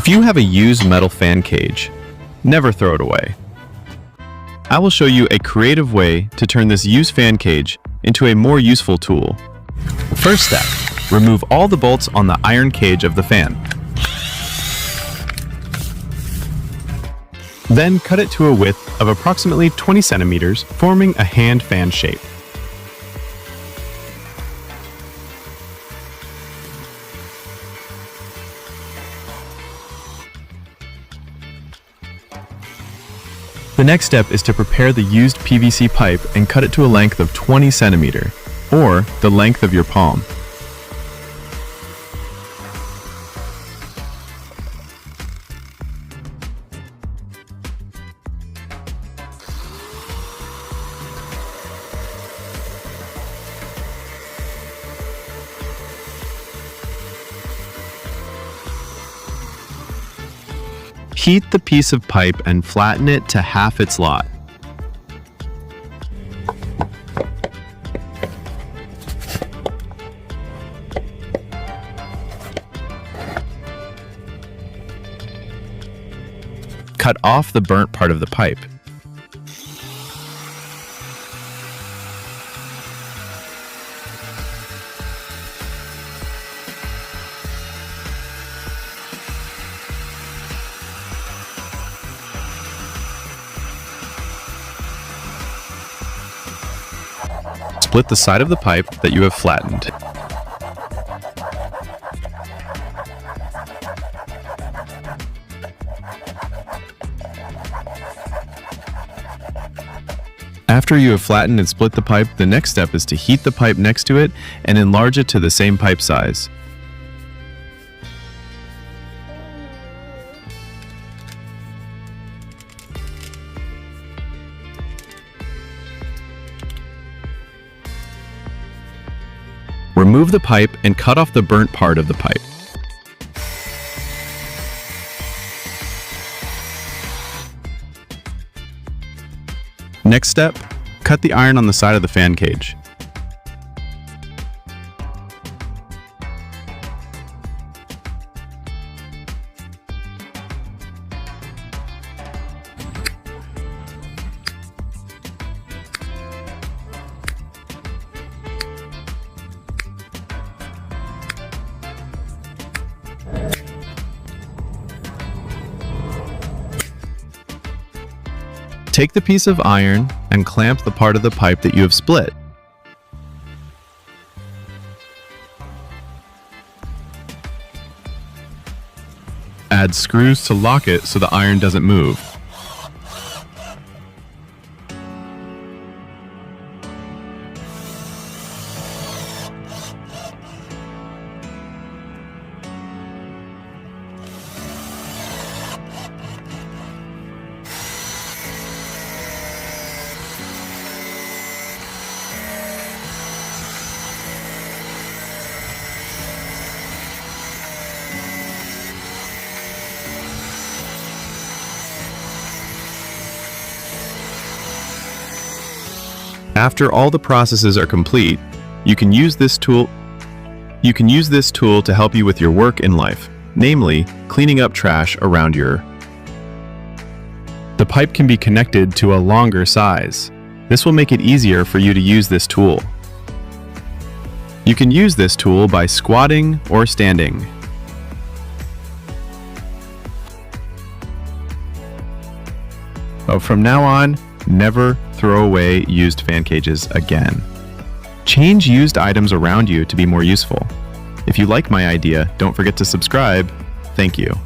If you have a used metal fan cage, never throw it away. I will show you a creative way to turn this used fan cage into a more useful tool. First step, remove all the bolts on the iron cage of the fan. Then cut it to a width of approximately 20 centimeters, forming a hand fan shape. The next step is to prepare the used PVC pipe and cut it to a length of 20 centimeters, or the length of your palm. Heat the piece of pipe and flatten it to half its lot. Cut off the burnt part of the pipe. Split the side of the pipe that you have flattened. After you have flattened and split the pipe, the next step is to heat the pipe next to it and enlarge it to the same pipe size. Remove the pipe and cut off the burnt part of the pipe. Next step, cut the iron on the side of the fan cage. Take the piece of iron and clamp the part of the pipe that you have split. Add screws to lock it so the iron doesn't move. After all the processes are complete, you can use this tool to help you with your work in life, namely cleaning up trash around your. The pipe can be connected to a longer size. This will make it easier for you to use this tool. You can use this tool by squatting or standing. From now on, never throw away used fan cages again. Change used items around you to be more useful. If you like my idea, don't forget to subscribe. Thank you.